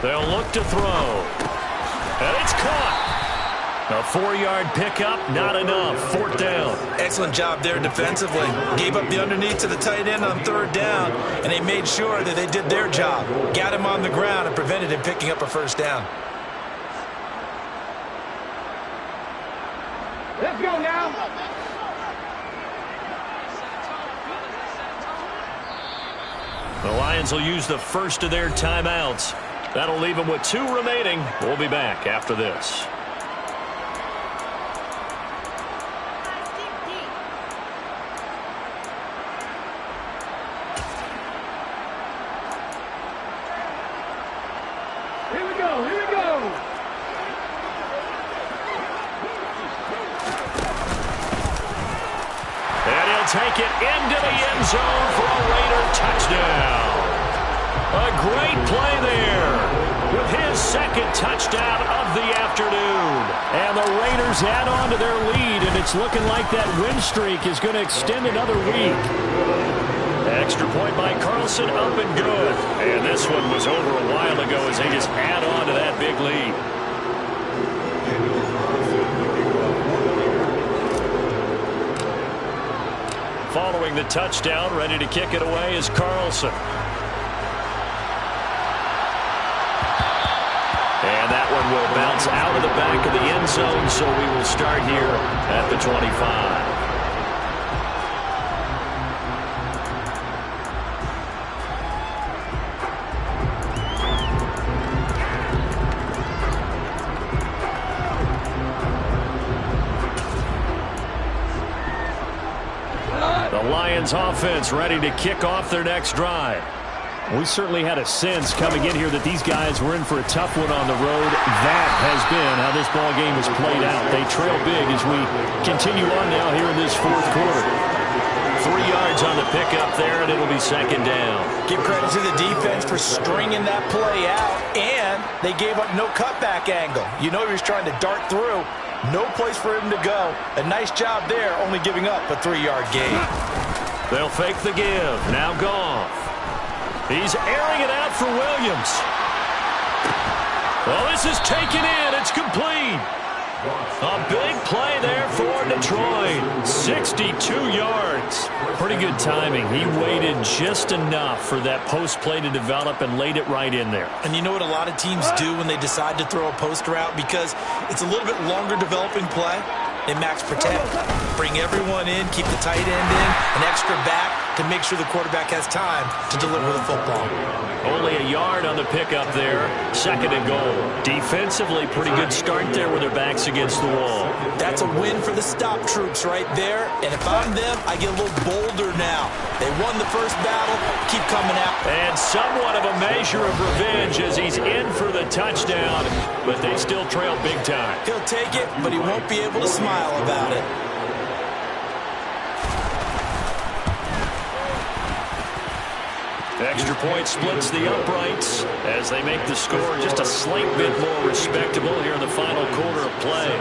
They'll look to throw. And it's caught. A 4-yard pickup, not enough. 4th down. Excellent job there defensively. Gave up the underneath to the tight end on 3rd down, and they made sure that they did their job. Got him on the ground and prevented him picking up a 1st down. Let's go now. The Lions will use the first of their timeouts. That'll leave them with 2 remaining. We'll be back after this. Take it into the end zone for a Raider touchdown. A great play there with his the second touchdown of the afternoon. And the Raiders add on to their lead, and it's looking like that win streak is going to extend another week. Extra point by Carlson, up and good. And this one was over a while ago as they just add on to that big lead. Following the touchdown, ready to kick it away is Carlson. And that one will bounce out of the back of the end zone, so we will start here at the 25. The Lions offense ready to kick off their next drive. We certainly had a sense coming in here that these guys were in for a tough one on the road. That has been how this ball game has played out. They trail big as we continue on now here in this fourth quarter. 3 yards on the pickup there, and it'll be second down. Give credit to the defense for stringing that play out, and they gave up no cutback angle. You know he was trying to dart through. No place for him to go. A nice job there, only giving up a 3-yard gain. They'll fake the give. Now Goff. He's airing it out for Williams. Well, this is taken in. It's complete. A big play there for Detroit. 62 yards. Pretty good timing. He waited just enough for that post play to develop and laid it right in there. And you know what a lot of teams do when they decide to throw a post route? Because it's a little bit longer developing play. They max protect, bring everyone in, keep the tight end in, an extra back to make sure the quarterback has time to deliver the football. Only a yard on the pickup there. Second and goal. Defensively, pretty good start there with their backs against the wall. That's a win for the stop troops right there. And if I'm them, I get a little bolder now. They won the first battle, keep coming out. And somewhat of a measure of revenge as he's in for the touchdown, but they still trail big time. He'll take it, but he won't be able to smile about it. Extra point splits the uprights as they make the score just a slight bit more respectable here in the final quarter of play.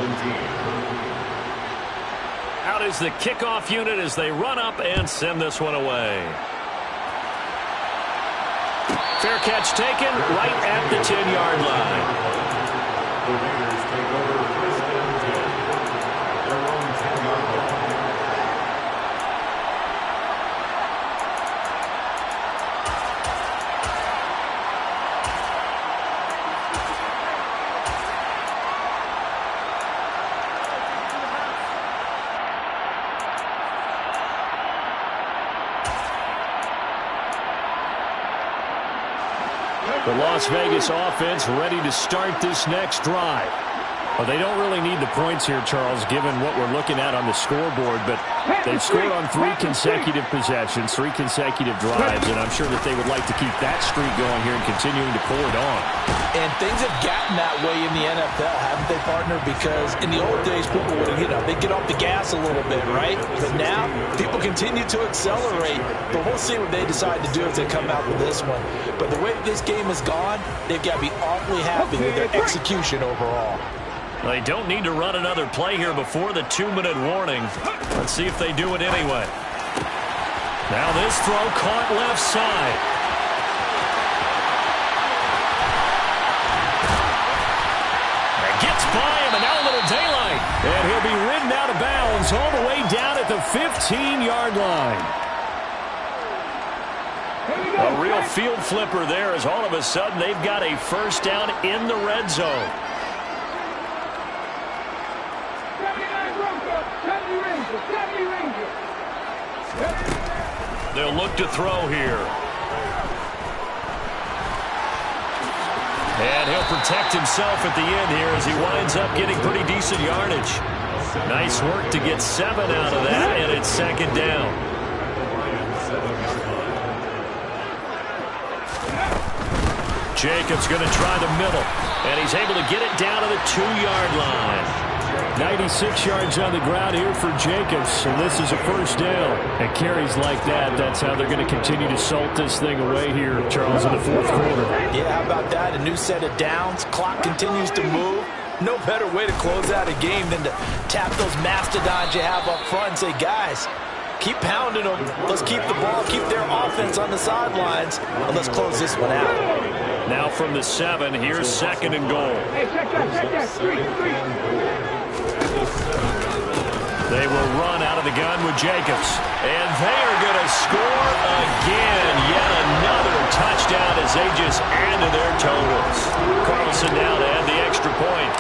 Out is the kickoff unit as they run up and send this one away. Fair catch taken right at the 10-yard line. The Raiders take over first and 10 at their own 10-yard line. The Las Vegas offense ready to start this next drive. Well, they don't really need the points here, Charles, given what we're looking at on the scoreboard, but they've scored on 3 consecutive possessions, 3 consecutive drives, and I'm sure that they would like to keep that streak going here and continuing to pull it on. And things have gotten that way in the NFL, haven't they, partner? Because in the old days, people would, they'd get off the gas a little bit, right? But now, people continue to accelerate. But we'll see what they decide to do as they come out with this one. But the way this game has gone, they've got to be awfully happy with their execution overall. They don't need to run another play here before the 2-minute warning. Let's see if they do it anyway. Now this throw caught left side. And gets by him, and now a little daylight. And he'll be ridden out of bounds all the way down at the 15-yard line. A real field flipper there as all of a sudden they've got a first down in the red zone. They'll look to throw here. And he'll protect himself at the end here as he winds up getting pretty decent yardage. Nice work to get 7 out of that, and it's second down. Jacobs going to try the middle, and he's able to get it down to the 2-yard line. 96 yards on the ground here for Jacobs, and this is a first down. And carries like that, that's how they're going to continue to salt this thing away here, Charles, in the fourth quarter. Yeah, how about that? A new set of downs. Clock continues to move. No better way to close out a game than to tap those mastodons you have up front and say, guys, keep pounding them. Let's keep the ball, keep their offense on the sidelines, and let's close this one out. Now from the 7, here's second and goal. Hey, check that, 3. They will run out of the gun with Jacobs. And they are going to score again. Yet another touchdown as they just add to their totals. Carlson now to add the extra point.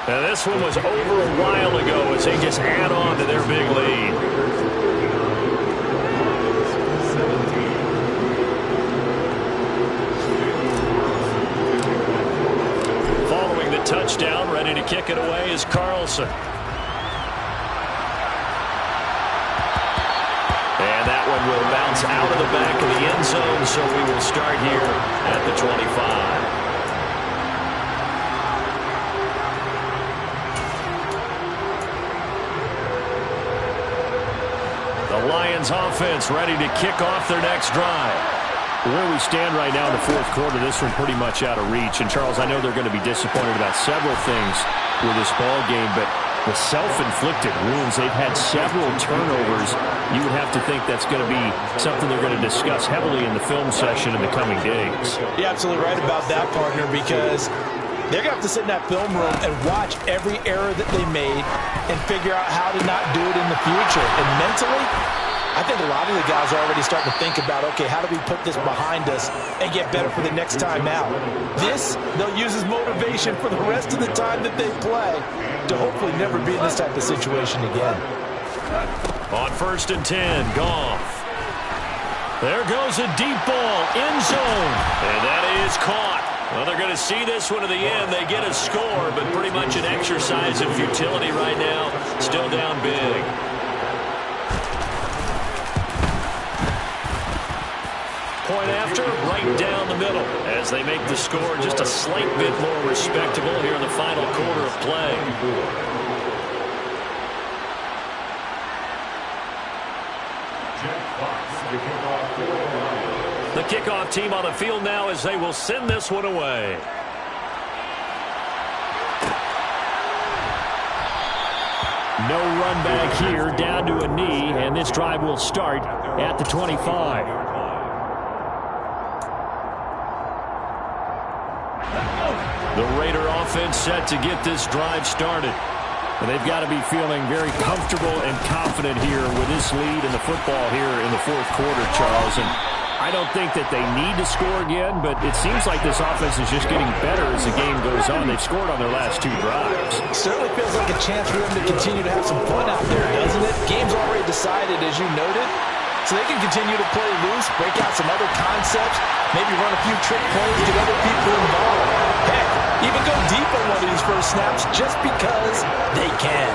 Now this one was over a while ago as they just add on to their big lead. Touchdown, ready to kick it away is Carlson. And that one will bounce out of the back of the end zone, so we will start here at the 25. The Lions offense ready to kick off their next drive. Where we stand right now in the fourth quarter, this one pretty much out of reach. And, Charles, I know they're going to be disappointed about several things with this ball game, but the self-inflicted wounds, they've had several turnovers. You would have to think that's going to be something they're going to discuss heavily in the film session in the coming days. You're absolutely right about that, partner, because they're going to have to sit in that film room and watch every error that they made and figure out how to not do it in the future. And mentally, I think a lot of the guys are already starting to think about, okay, how do we put this behind us and get better for the next time out? This, they'll use as motivation for the rest of the time that they play to hopefully never be in this type of situation again. On 1st and 10, Goff. There goes a deep ball, end zone, and that is caught. Well, they're going to see this one to the end. They get a score, but pretty much an exercise in futility right now. Still down big. Point after, right down the middle, as they make the score just a slight bit more respectable here in the final quarter of play. The kickoff team on the field now as they will send this one away. No run back here, down to a knee, and this drive will start at the 25. The Raider offense set to get this drive started. And they've got to be feeling very comfortable and confident here with this lead in the football here in the fourth quarter, Charles. And I don't think that they need to score again, but it seems like this offense is just getting better as the game goes on. They've scored on their last 2 drives. Certainly feels like a chance for them to continue to have some fun out there, doesn't it? Game's already decided, as you noted. So they can continue to play loose, break out some other concepts, maybe run a few trick plays, get other people involved. Heck, even go deep on one of these first snaps just because they can.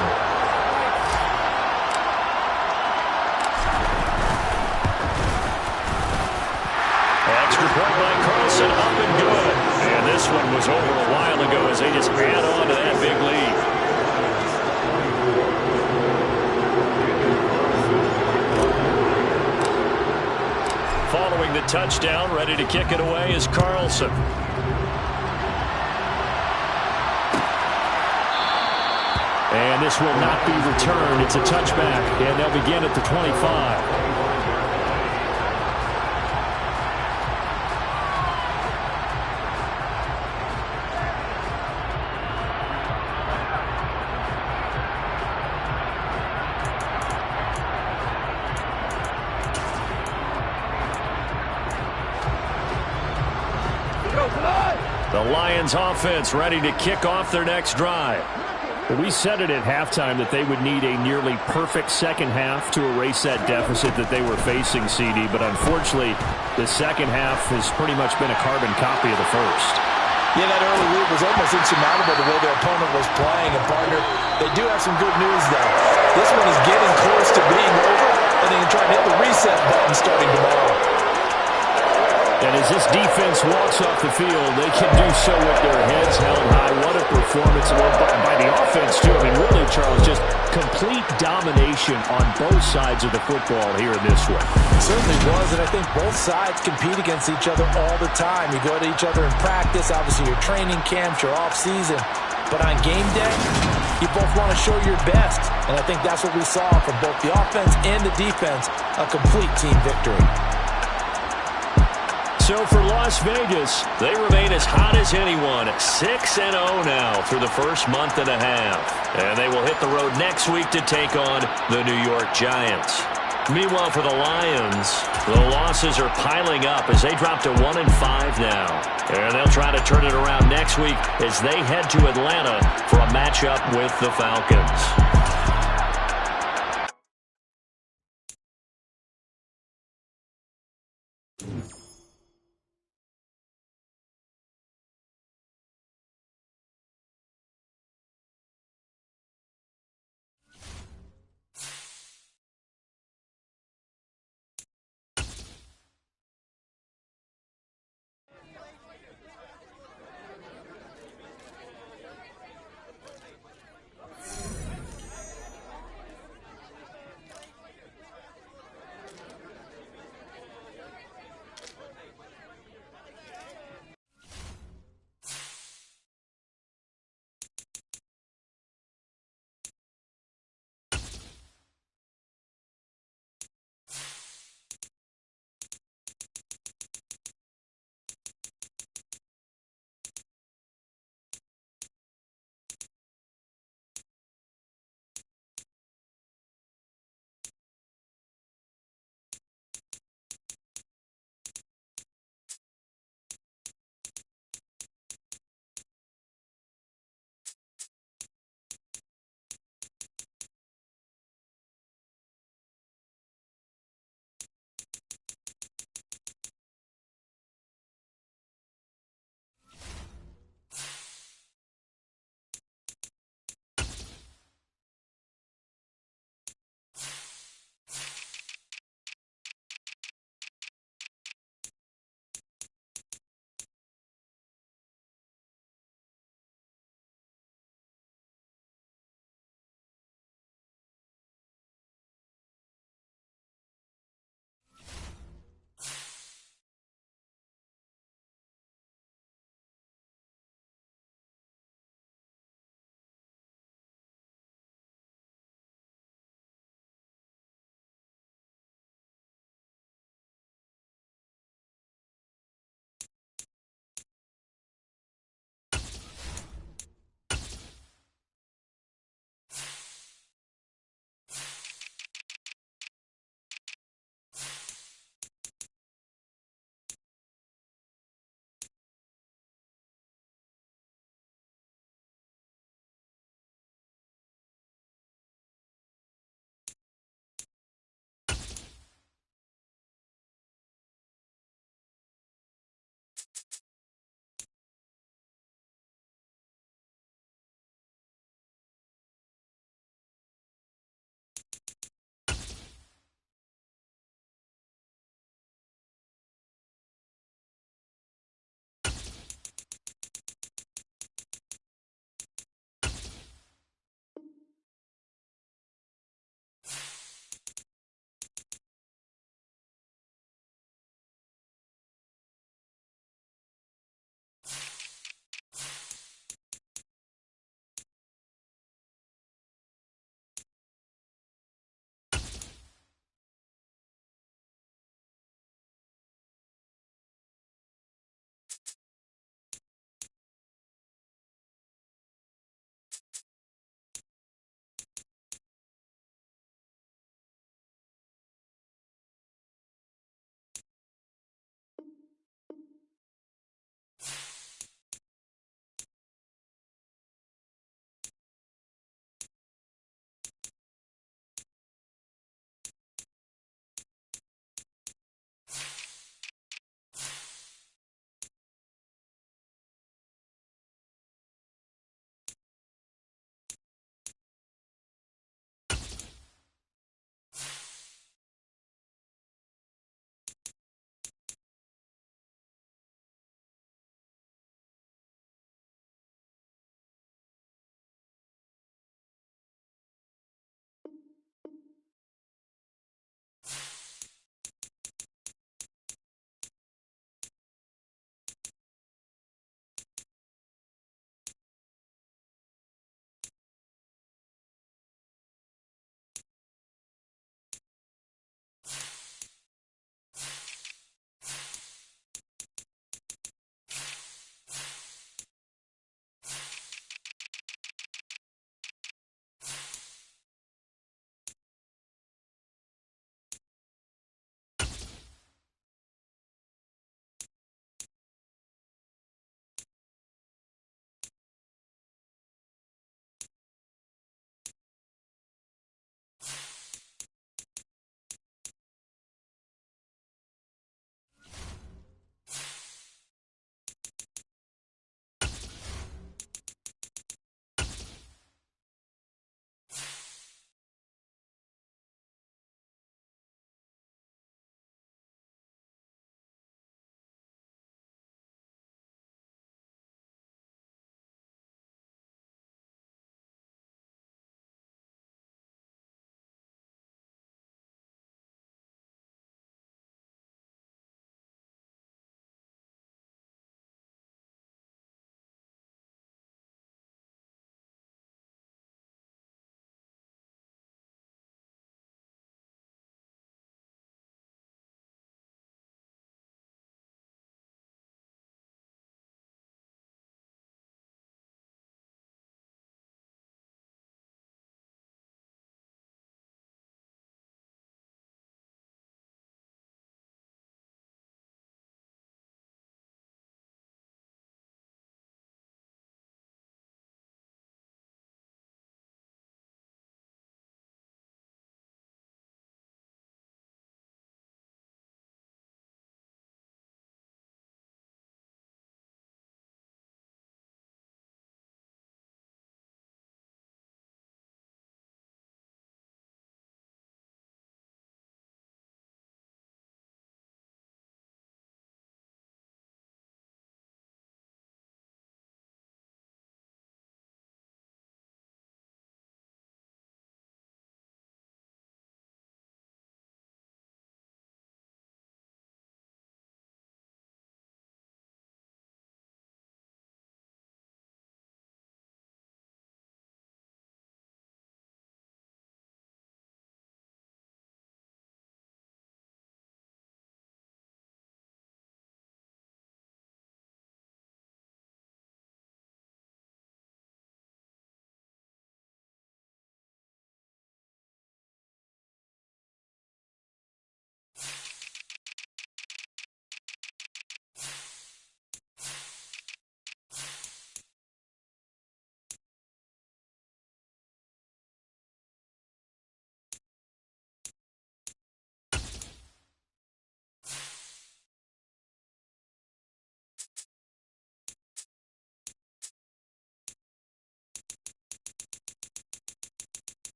Extra point by Carlson, up and good. And this one was over a while ago as they just add on to that big lead. Following the touchdown, ready to kick it away is Carlson. And this will not be returned. It's a touchback, and they'll begin at the 25. The Lions offense ready to kick off their next drive. We said it at halftime that they would need a nearly perfect second half to erase that deficit that they were facing, CD, but unfortunately, the second half has pretty much been a carbon copy of the first. Yeah, that early lead was almost insurmountable the way their opponent was playing. And, partner, they do have some good news, though. This one is getting close to being over, and they can try and hit the reset button starting tomorrow. And as this defense walks off the field, they can do so with their heads held high. What a performance by the offense, too. I mean, really, Charles, just complete domination on both sides of the football here in this one. It certainly was, and I think both sides compete against each other all the time. You go to each other in practice, obviously your training camps, your off-season. But on game day, you both want to show your best. And I think that's what we saw from both the offense and the defense, a complete team victory. So for Las Vegas, they remain as hot as anyone, 6-0 now through the first month and a half. And they will hit the road next week to take on the New York Giants. Meanwhile, for the Lions, the losses are piling up as they drop to 1-5 now. And they'll try to turn it around next week as they head to Atlanta for a matchup with the Falcons.